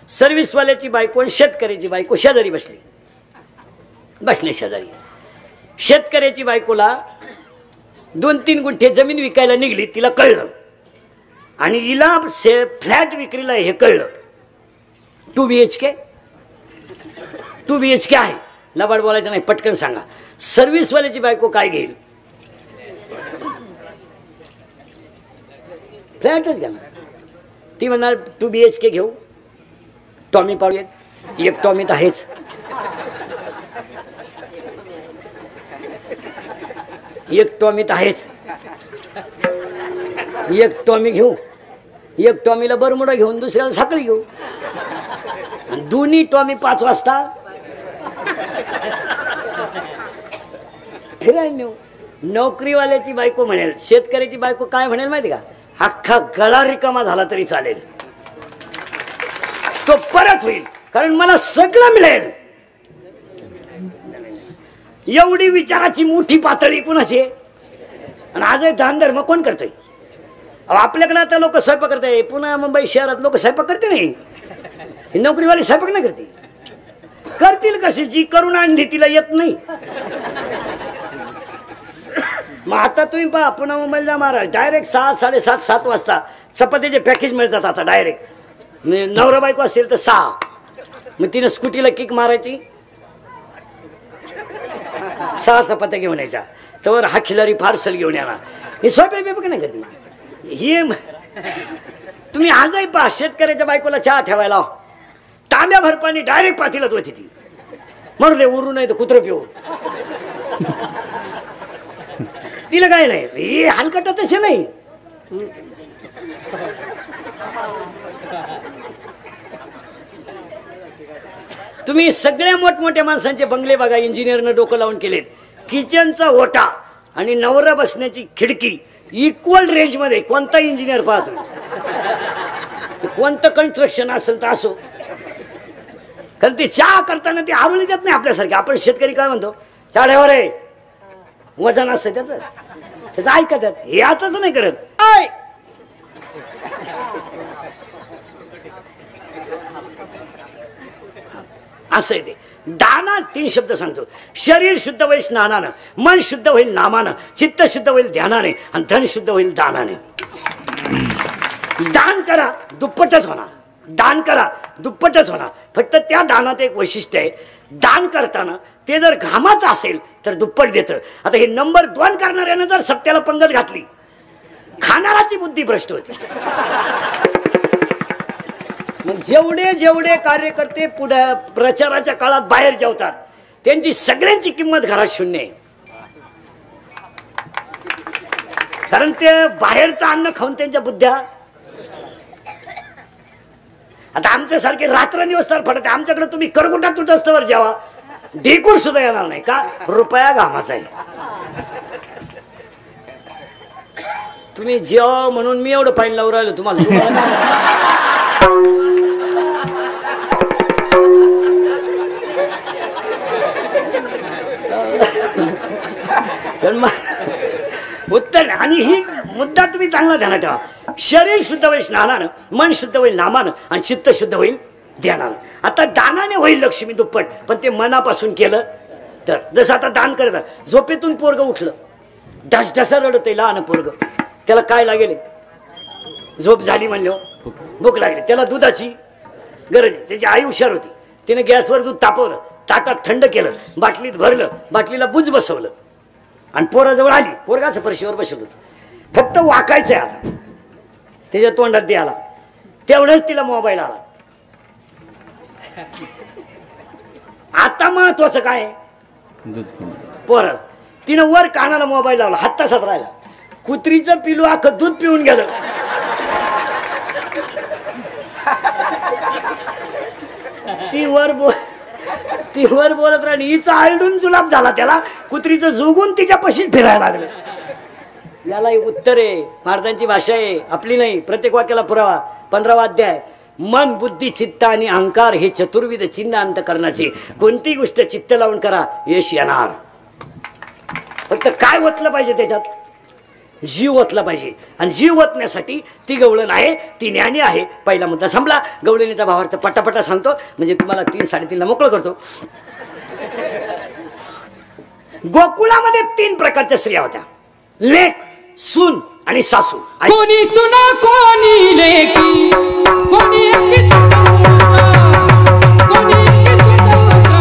सर्व्हिसवाल्याची बायको आणि शेतकऱ्याची बायको शेजारी बसले शेजारी. शेतकऱ्याची बायकोला 2-3 गुंठे जमीन विकायला निघली, तिला कळलं. आणि हिला फ्लॅट विक्रीला हे कळलं. 2 BHK आहे. लबाड बोलायचं नाही, पटकन सांगा. सर्व्हिसवाल्याची बायको काय घेईल? फ्लॅटच घ्या ना. ती म्हणणार 2 BHK घेऊ, टॉमी पाळूयात. एक टॉमी तर आहेच. एक टॉमी घेऊ, एक टॉमीला बरमुडा घेऊन दुसऱ्याला साखळी घेऊ. आणि दोन्ही टॉमी 5 वाजता फिरायला नेऊ. नोकरीवाल्याची बायको म्हणेल, शेतकऱ्याची बायको काय म्हणेल माहिती का? अख्खा गळा रिकामा झाला तरी चालेल, तो परत होईल, कारण मला सगळं मिळेल. एवढी विचाराची मोठी पातळी कुणाची आहे? आणि आज दान धर्म कोण करतोय? आपल्याकडे आता लोक स्वयंपाक करताय. पुन्हा मुंबई शहरात लोक स्वयंपाक करते नाही. ही नोकरीवाली स्वयंपाक नाही करते. करतील कशी? जी करून आणली तिला येत नाही. मग आता तुम्ही पहा, पुन्हा मुंबईला जा महाराज, डायरेक्ट 6, 7:30, 7 वाजता चपातीचे पॅकेज मिळतात आता डायरेक्ट. नवरा बायको असेल तर 6. मग तिने स्कूटीला किक मारायची, 6 चपात्या घेऊन यायच्या. तर हा खिलारी पार्सल घेऊन येणार. हे स्वयंपाक नाही करते. हे तुम्ही आजही पहा, शेतकऱ्याच्या बायकोला चहा ठेवायला तांब्या भर पाणी डायरेक्ट पातीलाच होती ती. म्हणून दे उरू नाही तर कुत्र पिऊ. तिला काय नाही, हे हलकट तसे नाही. तुम्ही सगळ्या मोठमोठ्या माणसांचे बंगले बघा, इंजिनियरनं डोकं लावून केलेत. किचनचा ओटा आणि नवरा बसण्याची खिडकी इक्वल रेंज मध्ये. कोणता इंजिनियर पाहतो, कोणतं कन्स्ट्रक्शन असेल तर असो, कारण ते चहा करताना ते आरुली देत नाही आपल्यासारखे. आपण शेतकरी काय म्हणतो, चहा ठेवा रे, वजन असतं त्याचं ऐकतात. हे आताच नाही करत. असं आहे ते. दाना 3 शब्द सांगतो. शरीर शुद्ध होईल स्नानानं, मन शुद्ध होईल नामानं, चित्त शुद्ध होईल ध्यानाने, आणि धन शुद्ध होईल दानाने. दान करा, दुप्पटच होणार. दान करा, दुप्पटच होणार. फक्त त्या दानात एक वैशिष्ट्य आहे, दान करताना ते जर घामाचं असेल तर दुप्पट देतं. आता हे नंबर 2 करणाऱ्यानं जर सत्याला पंगत घातली, खाणाराची बुद्धी भ्रष्ट होती. मग जेवढे कार्यकर्ते पुढे प्रचाराच्या काळात बाहेर जेवतात, त्यांची सगळ्यांची किंमत घरात 0 आहे. कारण ते बाहेरचं अन्न खाऊन त्यांच्या बुद्ध्या. आता आमच्यासारखे रात्रंदिवस तर फडत. आमच्याकडे तुम्ही करगुटा तुटस्तवर जेवा, ढेकूर सुद्धा येणार नाही. का? रुपया घामाचा आहे. तुम्ही जेवा म्हणून मी एवढं फाईन लावून राहिलो तुम्हाला. उत्तर. आणि ही मुद्दा तुम्ही चांगला ध्यानात ठेवा. शरीर शुद्ध होईल स्नानानं, मन शुद्ध होईल नामानं, आणि चित्त शुद्ध होईल ध्यानानं. आता दानाने होईल लक्ष्मी दुप्पट, पण ते मनापासून केलं तर. जसं आता दान करत, झोपेतून पोरग उठलं, ढसढसा रडत आहे लहान पोरग. त्याला काय लागेल? झोप झाली म्हणलं, भूक लागली, त्याला दुधाची गरज. त्याची आई हुशार होती, तिने गॅसवर दूध तापवलं, ताटात थंड केलं, बाटलीत भरलं, बाटलीला बुज बसवलं, आणि पोराजवळ आली. पोरगा असं फरशीवर बसत होतं, फक्त वाकायचंय आता. त्याच्या तोंडात द्यायला, तेवढंच तिला मोबाईल आला. आता महत्वाचं काय? पोर. तिनं वर कानाला मोबाईल लावला, हात तासात राहिला. कुत्रीचं पिलू अख्खं दूध पिऊन गेलं. ती वर बोलत राहिली, हिचा आलडून जुलाब झाला त्याला. कुत्रीचं जोगून तिच्या पशीच फिरायला लागलं. याला उत्तर आहे, महाराजांची भाषा आहे, आपली नाही. प्रत्येक वाक्याला पुरावा. 15वा अध्याय. मन, बुद्धी, चित्त आणि अहंकार हे चतुर्विध चिन्ह अंतकरणाचे. कोणती गोष्ट चित्त लावून करा, यश येणार. फक्त काय ओतलं पाहिजे त्याच्यात? जीव ओतला पाहिजे. आणि जीव ओतण्यासाठी ती गवळण आहे, ती ज्ञानी आहे. पहिला मुद्दा संपला. गवळणीचा भावार्थ पटापटा सांगतो, म्हणजे तुम्हाला 3-3:30ला मोकळं करतो. गोकुळामध्ये 3 प्रकारच्या स्त्रिया होत्या, लेक, सून आणि सासू. कोणी सुना कोणी लेकी, कोणी एकी स्वतंत्र, कोणी एकी स्वतंत्र,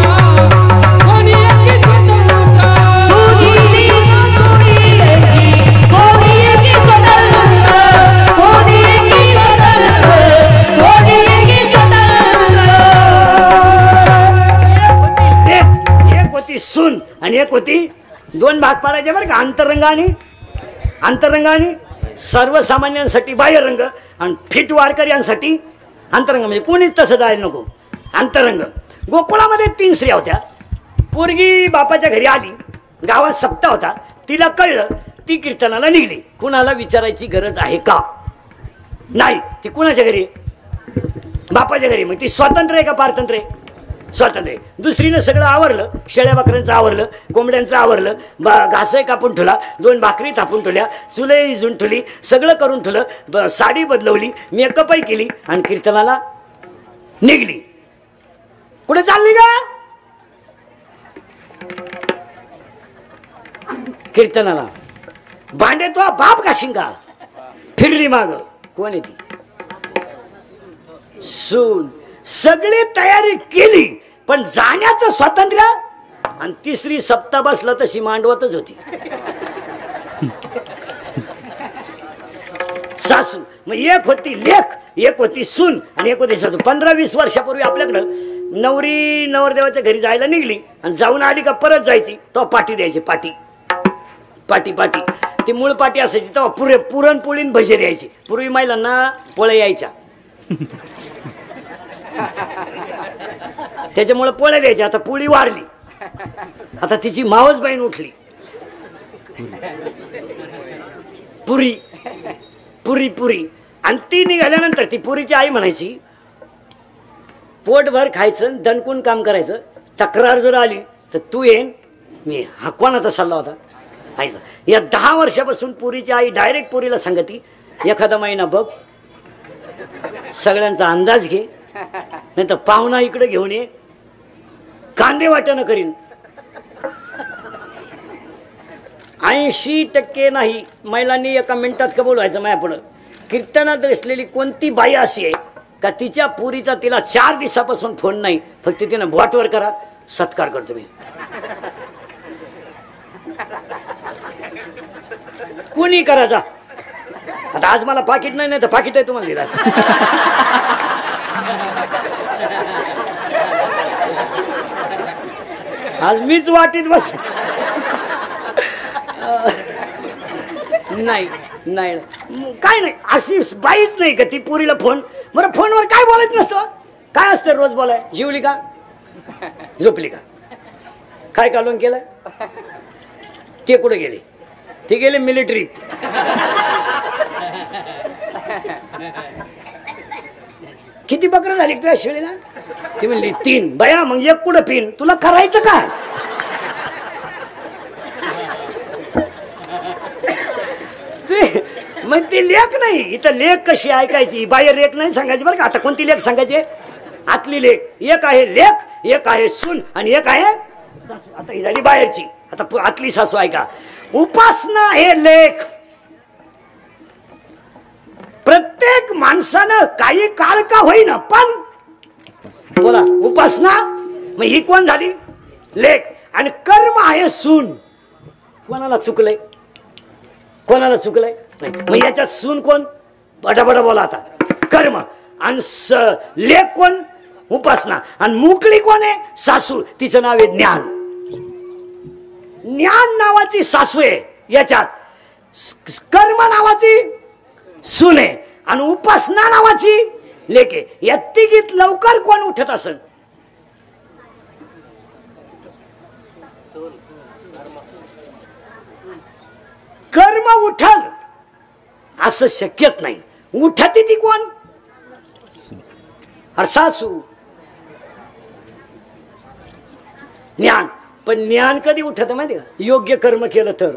कोणी एकी स्वतंत्र, कोणी लेकी, कोणी एकी स्वतंत्र, कोणी एकी स्वतंत्र, कोणी एकी स्वतंत्र. एक होती सून आणि एक होती, 2 भाग पाडायचे बरं का, अंतरंग आणि सर्वसामान्यांसाठी बाह्यरंग आणि फिट वारकऱ्यांसाठी अंतरंग. म्हणजे कोणीच तसं जायला नको, अंतरंग. गोकुळामध्ये 3 स्त्रिया होत्या. पोरगी बापाच्या घरी आली, गावात सप्ताह होता, तिला कळलं, ती कीर्तनाला निघली. कुणाला विचारायची गरज आहे का? नाही. ती कुणाच्या घरी? बापाच्या घरी. मग ती स्वतंत्र आहे का पारतंत्र्य आहे? स्वतंत्र आहे. दुसरीनं सगळं आवरलं, शेळ्या बकऱ्यांचं आवरलं, कोंबड्यांचं आवरलं, घासही कापून ठेवला, 2 भाकरी थापून ठेवल्या, चुलई इजून ठेवली, सगळं करून ठेवलं, साडी बदलवली, मेकअपही केली आणि कीर्तनाला निघली. कुठे चालली का? कीर्तनाला. भांडे तो बाप घाशीन का? फिरली माग. कोण आहे ती? सून. सगळी तयारी केली, पण जाण्याचं स्वातंत्र्य. आणि तिसरी सप्ताह बसला तशी मांडवतच होती सासू. मग एक होती लेख, एक होती सून आणि एक होती सासू. 15-20 वर्षापूर्वी आपल्याकडं नवरी नवरदेवाच्या घरी जायला निघली आणि जाऊन आली का परत जायची, तो पाटी द्यायची. पाटी पाटी पाटी ती मूळ पाटी असायची. तेव्हा पुरणपोळीन भजे द्यायची. पूर्वी महिलांना पोळ्या यायच्या, त्याच्यामुळे पोळ्या द्यायच्या. आता पोळी वारली, आता तिची मावस बहीण उठली, पुरी पुरी पुरी. आणि ती निघाल्यानंतर ती पुरीची आई म्हणायची, पोटभर खायचं, दणकून काम करायचं, तक्रार जर आली तर तू येईन मी. हा कोणाचा सल्ला होता? आईचा. या 10 वर्षापासून पुरीची आई डायरेक्ट पुरीला सांगती, एखादा महिना बघ, सगळ्यांचा अंदाज घे, नाही तर पाहुणा इकडे घेऊन ये, कांदे वाटणं करीन. 80% नाही महिलांनी एका मिनिटात कबूल व्हायचं माझ्यापुढं. कीर्तनात असलेली कोणती बाई अशी आहे का तिच्या पुरीचा तिला 4 दिवसापासून फोन नाही, फक्त तिनं बोटवर करा, सत्कार करतो मी. कोणी करायचा. आता आज मला पाकिट नाही, तर पाकिट आहे तुम्हाला दिला. आज मीच वाटीत बस. नाही नाही काय नाही, अशी बाईच नाही का ती पुरीला फोन. बरं फोनवर काय बोलायचं नसतं? काय असतं रोज बोलाय? जेवली का? झोपली का? काय कालवण केलं? ते कुठे गेले? ते गेले मिलिटरीत. किती बकरं झाली तुझ्या शेळीला? ती म्हणली 3. बया मग एक कुठं पिन? तुला करायचं काय? मग ती लेख नाही. इथं लेख कशी ऐकायची, बाहेर लेख नाही सांगायची बरं का. आता कोणती लेख सांगायची? आतली लेख. एक आहे लेख, एक आहे सून आणि एक आहे. आता ही झाली बाहेरची. आता आतली सासू ऐका. उपासना हे लेख. प्रत्येक माणसानं काही काळ का होईना पण बोला उपासना. मग ही कोण झाली? लेख. आणि कर्म आहे सून. कोणाला चुकलंय? कोणाला चुकलंय? मग याच्यात सून कोण? बडाबडा बोला आता. कर्म. आणि लेख कोण? उपासना. आणि मुकली कोण आहे? सासू. तिचं नाव आहे ज्ञान. ज्ञान नावाची सासू आहे याच्यात. कर्म नावाची सून आहे आणि उपासना नावाची लेख आहे. या तिघीत लवकर कोण उठत असेल? कर्म उठल असं शक्यच नाही. उठती ती कोण? सासू. ज्ञान. पण ज्ञान कधी उठत माहिती का? योग्य कर्म केलं तर.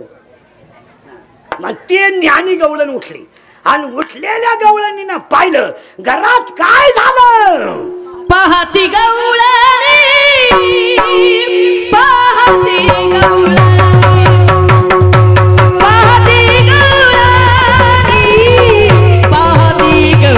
मग ते ज्ञानी गवळण उठली आणि उठलेल्या गवळणी ना पाहिलं घरात काय झालं. पाहती गवळणी पाहती गवळणी पाहती गवळणी पाहती गवळणी पाहती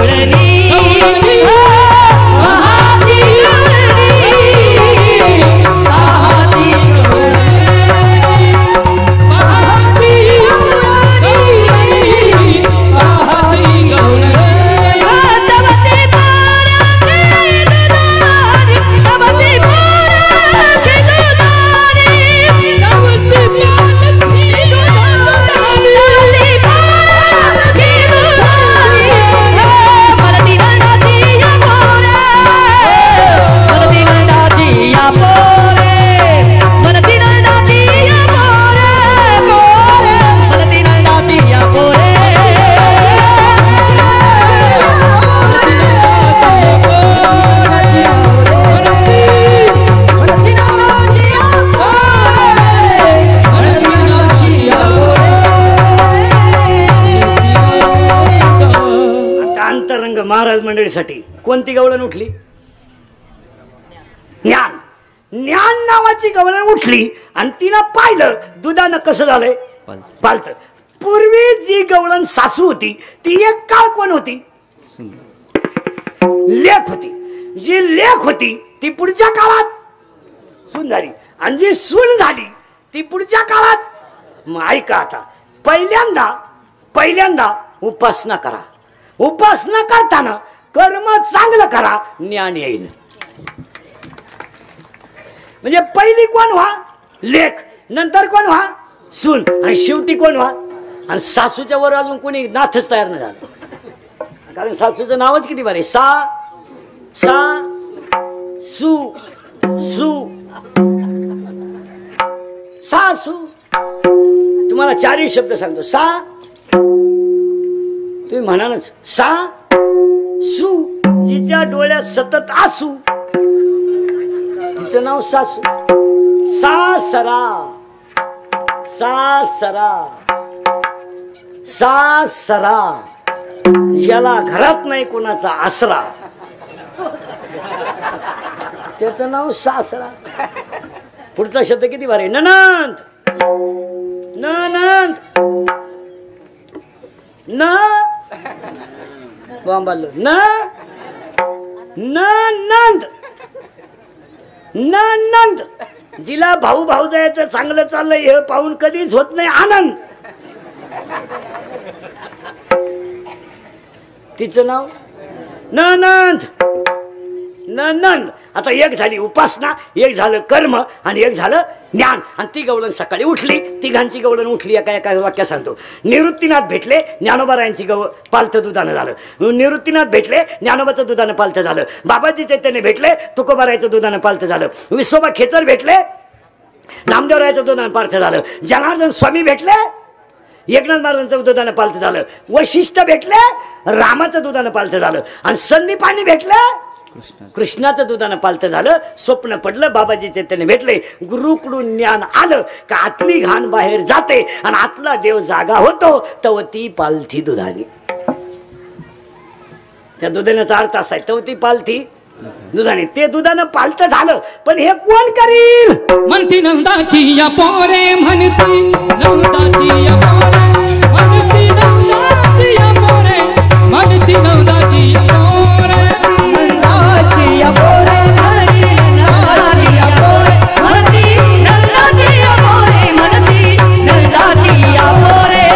महाराज मंडळीसाठी कोणती गवळण उठली? ज्ञान. ज्ञान नावाची गवळण उठली आणि तिनं पाहिलं दुधानं कसं झालंय पालत. पूर्वी जी गवळण सासू होती ती एक काळ कोण होती? लेख होती. जी लेख होती ती पुढच्या काळात सून झाली आणि जी सून झाली ती पुढच्या काळात. मग ऐका आता, पहिल्यांदा उपासना करा. उपासना करताना कर्म चांगलं करा, ज्ञान येईल. म्हणजे पहिली कोण व्हा? लेख. नंतर कोण व्हा? सून. आणि शेवटी कोण व्हा? आणि सासूच्या वर अजून कोणी नाथच तयार नाही झालं. कारण सासूचं नावच किती भारी. सा सू सू सासू. तुम्हाला चारही शब्द सांगतो. सा, तुम्ही म्हणालच सा सू. जिच्या डोळ्यात सतत आसू तिचं नाव सासू. सासरा सासरा सासरा. ज्याला घरात नाही कोणाचा आसरा त्याचं नाव सासरा. पुढचा शब्द किती भारी. ननंद. ननंद न बॉम्बालो न नंद. नंद. जिला भाऊ जायचं चांगलं चाललंय हे पाहून कधीच होत नाही आनंद. तिचं नाव ननंद. नंद. आता एक झाली उपासना, एक झालं कर्म आणि एक झालं ज्ञान. आणि ती गवळण सकाळी उठली. तिघांची गवळण उठली. एका वाक्यात सांगतो. निवृत्तीनाथ भेटले, ज्ञानोबारायांची पालथं दुधानं झालं. निवृत्तीनाथ भेटले, ज्ञानोबाचं दुधानं पालथं झालं. बाबाजी चैतन्य भेटले, तुकोबारायचं दुधानं पालथं झालं. विसोबा खेचर भेटले, नामदेवरायाचं दुधानं पालथं झालं. जनार्दन स्वामी भेटले, एकनाथ महाराजांचं दुधानं पालथं झालं. वशिष्ठ भेटले, रामाचं दुधानं पालथं झालं. आणि संदीपानी भेटले, कृष्णाचं दुधानं पालथं झालं. स्वप्न पडलं, बाबाजी चैतन्य भेटले. गुरुकडून ज्ञान आलं का आतली घाण बाहेर जाते आणि आतला देव जागा होतो. तव ती पालथी दुधाने. त्या दुधाण्याचा अर्थ असा आहे, तव ती पालथी दुधाने. ते दुधानं पालथं झालं. पण हे कोण करील? म्हणती नंदाची या पोरे, म्हणती नंदाची या पोरे, म्हणती नंदाची या पोरे, म्हणती नंदाची या पोरे, नंदाची या पोरे, नंदाची या पोरे, म्हणती नंदाची या पोरे, म्हणती नंदाची या पोरे.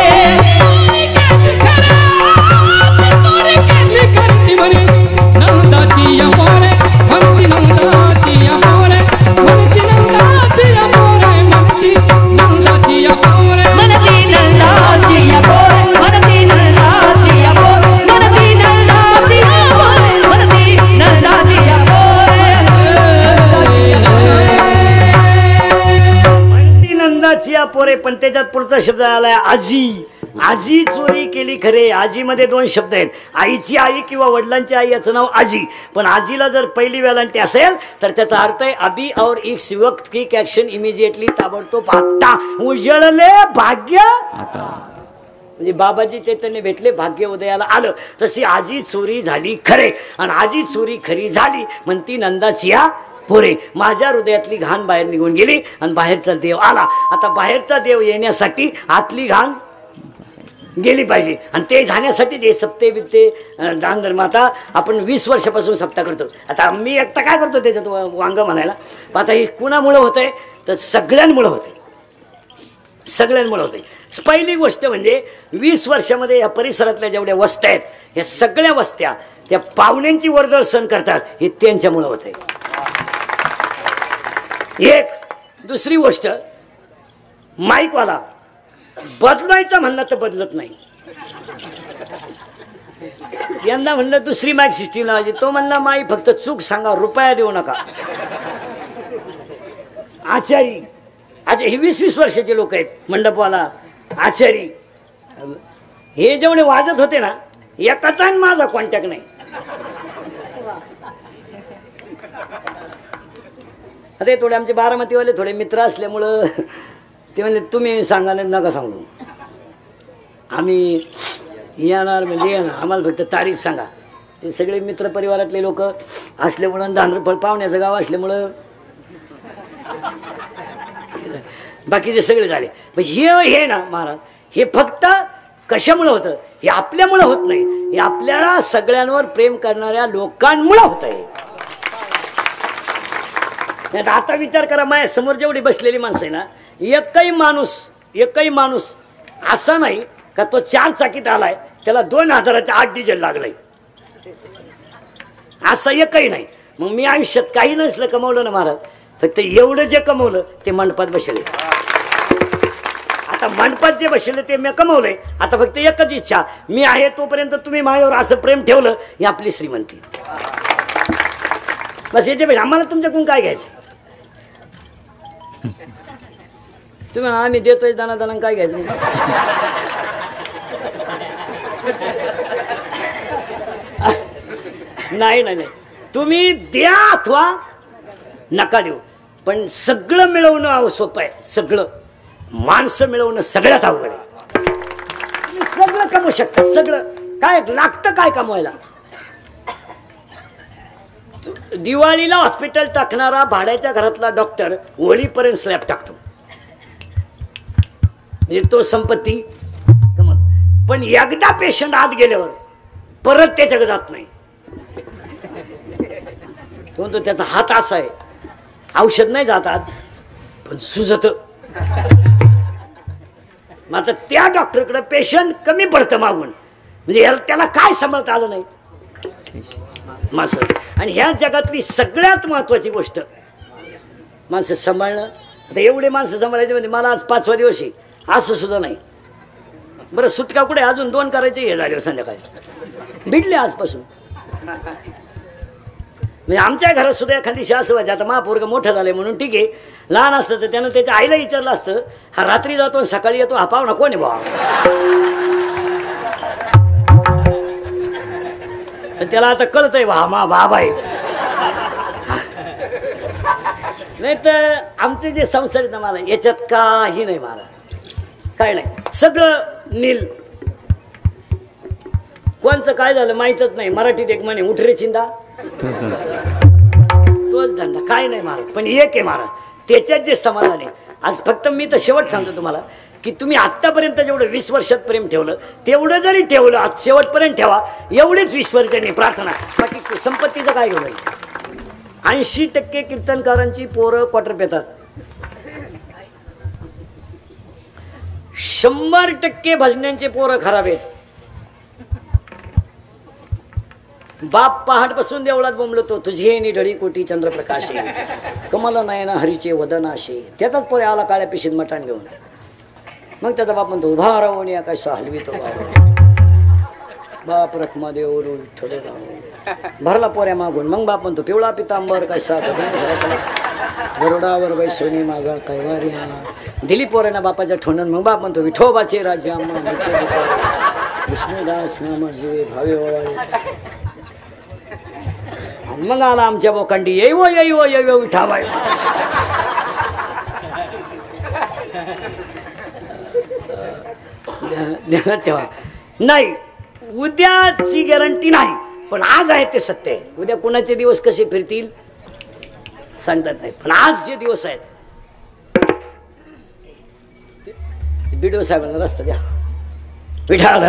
नंदाची या पोरे, म्हणती नंदाची या पोरे, म्हणती नंदाची या पोरे, म्हणती नंदाची या पोरे, म्हणती नंदाची या पोरे, म्हणती नंदाची या पोरे, म्हणती नंदाची या पोरे, म्हणती नंदाची या पोरे. म्हणती नंदाची या पोरे. पण त्याच्यात पुढचा शब्द आलाय आजी. आजी चोरी केली खरे. आजीमध्ये दोन शब्द आहेत, आईची आई किंवा वडिलांची आई याचं नाव आजी. पण आजीला जर पहिली वेलांटी असेल तर त्याचा अर्थ आहे अभी और एक वक्त क्विक ऍक्शन इमिजिएटली, ताबडतोब आता. उजळले भाग्य आता म्हणजे बाबाजी चैतन्य भेटले, भाग्य उदयाला आलं. तशी आजी चोरी झाली खरे आणि आजी चोरी खरी झाली म्हणती नंदाची या पोरे. माझ्या हृदयातली घाण बाहेर निघून गेली आणि बाहेरचा देव आला. आता बाहेरचा देव येण्यासाठी आतली घाण गेली पाहिजे आणि ते जाण्यासाठी ते सप्ते बिप्ते दान धर्म आता आपण 20 वर्षापासून सप्ताह करतो. आता मी एकटा काय करतो त्याच्यात वांग म्हणायला. आता हे कुणामुळं होतंय तर सगळ्यांमुळं होतंय, सगळ्यांमुळं होतंय. पहिली गोष्ट म्हणजे 20 वर्षामध्ये या परिसरातल्या जेवढ्या वस्त्या आहेत या सगळ्या वस्त्या त्या पाहुण्यांची वर्दळ सहन करतात, हे त्यांच्यामुळं होतंय. एक दुसरी गोष्ट, माईकवाला बदलायचं म्हणलं तर बदलत नाही. यंदा म्हणलं दुसरी माईक सिस्टीम लावायची, तो म्हणला माई फक्त चूक सांगा, रुपया देऊ नका. आचारी आज हे 20-20 वर्षाचे लोक आहेत, मंडपवाला आचारी हे जेवढे वाजत होते ना, एकाचा माझा कॉन्टॅक्ट नाही. अरे थोडे आमचे बारामतीवाले थोडे मित्र असल्यामुळं ते म्हणले तुम्ही सांगा नाही नका सांगू, आम्ही येणार म्हणजे येणार, आम्हाला फक्त तारीख सांगा. ते सगळे मित्र परिवारातले लोक असल्यामुळं, धांद्रफळ पाहुण्याचं गाव असल्यामुळं बाकीचे सगळे झाले. पण हे ना महाराज, हे फक्त कशामुळं होतं, हे आपल्यामुळं होत नाही, हे आपल्याला सगळ्यांवर प्रेम करणाऱ्या लोकांमुळं होत आहे. आता विचार करा, माझ्या समोर जेवढी बसलेली माणसं आहे ना, एकही माणूस असा नाही का तो 4 चाकीत आलाय त्याला 2000चे 8 डिझेल लागलंय, असं एकही नाही. मग मी आयुष्यात काही नसलं कमवलं ना महाराज, फक्त एवढं जे कमवलं ते मंडपात बसले. आता मंडपात जे बसले ते मी कमवलंय. आता फक्त एकच इच्छा, मी आहे तोपर्यंत तुम्ही माझ्यावर असं प्रेम ठेवलं, ही आपली श्रीमंती. बस याच्यापेक्षा आम्हाला तुमच्याकडून काय घ्यायचं. तुम्ही आम्ही देतोय दाना दाना, काय घ्यायचं. नाही नाही नाही, तुम्ही द्या अथवा नका देऊ, पण सगळं मिळवणं सोपं आहे. सगळं माणसं मिळवणं सगळ्यात अवघड आहे. सगळं कमवू शकता, सगळं काय लागतं काय कमवायला. दिवाळीला हॉस्पिटल टाकणारा भाड्याच्या घरातला डॉक्टर होळीपर्यंत स्लॅब टाकतो, म्हणजे तो संपत्ती कमवतो. पण एकदा पेशंट आत गेल्यावर परत त्याच्याकडे जात नाही. तो म्हणतो त्याचा हात असा आहे, औषध नाही जातात पण सुजत. मग आता त्या डॉक्टरकडे पेशंट कमी पडतं मागून, म्हणजे त्याला काय सांभाळता आलं नाही माणसं. आणि ह्या जगातली सगळ्यात महत्वाची गोष्ट माणसं सांभाळणं. आता एवढे माणसं सांभाळायचे म्हणजे मला आज 5वा दिवस आहे असं सुद्धा नाही. बरं सुटका कुठे, अजून 2 करायचे हे झाले संध्याकाळी भिडले आजपासून. म्हणजे आमच्या घरात सुद्धा एखादी शाळा असं व्हायची. आता महापोरग मोठं झालंय म्हणून ठीक आहे, लहान असतं तर त्यानं त्याच्या आईला विचारलं असतं, हा रात्री जातो सकाळी येतो, हा पाहुणा कोण आहे बा. त्याला आता कळतंय बा मा बाबा आहे. नाही तर आमचे जे संसार आहेत ना मला, याच्यात काही नाही मला, काय नाही, सगळं नील. कोणचं काय झालं माहीतच नाही. मराठीत एक म्हणे, उठरे चिंदा तोच धंदा, काय नाही महाराज. पण एक आहे महाराज, त्याच्यात जे समाधान आहे. आज फक्त मी तर शेवट सांगतो तुम्हाला की तुम्ही आत्तापर्यंत जेवढं 20 वर्षात प्रेम ठेवलं तेवढं जरी ठेवलं, आज शेवटपर्यंत ठेवा, एवढेच 20 वर्षांनी प्रार्थना. बाकी संपत्तीचं काय घेऊन 80% कीर्तनकारांची पोरं क्वार्टर पेतात, 100% भजन्यांचे पोरं खराब आहेत. बाप पहाट बसून देवळात बोंबलतो, तुझे निढळी कोटी चंद्रप्रकाशे, कमला नयना हरीचे वदनाशे. त्याचाच पोरे आला काळ्या पिशीत मटाण घेऊन. मग त्याचा बाप म्हणतो, उभा राहून या कसा हलवितो बाप रखमा देव थोडे भरला पोऱ्या मागून. मग बाप म्हणतो, पिवळा पितांबर कसा गरुडावर बैसोनी माझा कैवारी दिली पोरांना बापाच्या ठोणन मग बाप म्हणतो विठोबाचे राजा विष्णुदास नाम जीवे भावे ओवाळे मग आला आमच्या बोकांडी येवो येवो येवो विठाबाई ध्यानात ठेवा नाही उद्याची गॅरंटी नाही पण आज आहे ते सत्य आहे उद्या कुणाचे दिवस कसे फिरतील सांगतात नाही पण आज जे दिवस आहेत बीडीओ साहेबांना रस्ता द्या विठाल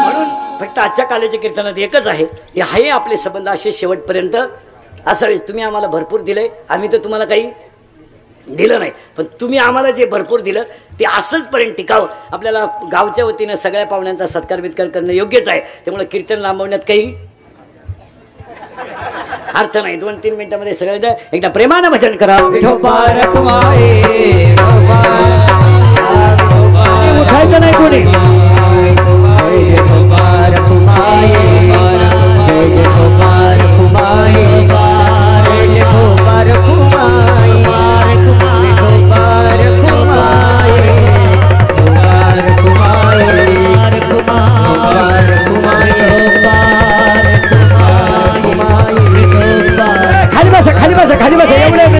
म्हणून फक्त आजच्या काल्याच्या कीर्तनात एकच आहे हे आपले संबंध असे शेवटपर्यंत असावेच तुम्ही आम्हाला भरपूर दिलंय आम्ही तर तुम्हाला काही दिलं नाही पण तुम्ही आम्हाला जे भरपूर दिलं ते असंच पर्यंत टिकावं आपल्याला गावच्या वतीनं सगळ्या पाहुण्यांचा सत्कार बित्कार करणं योग्यच आहे त्यामुळे कीर्तन लांबवण्यात काही अर्थ नाही 2-3 मिनिटांमध्ये सगळं एकदा प्रेमानं भजन करा उठायचं नाही कोणी खाली बसा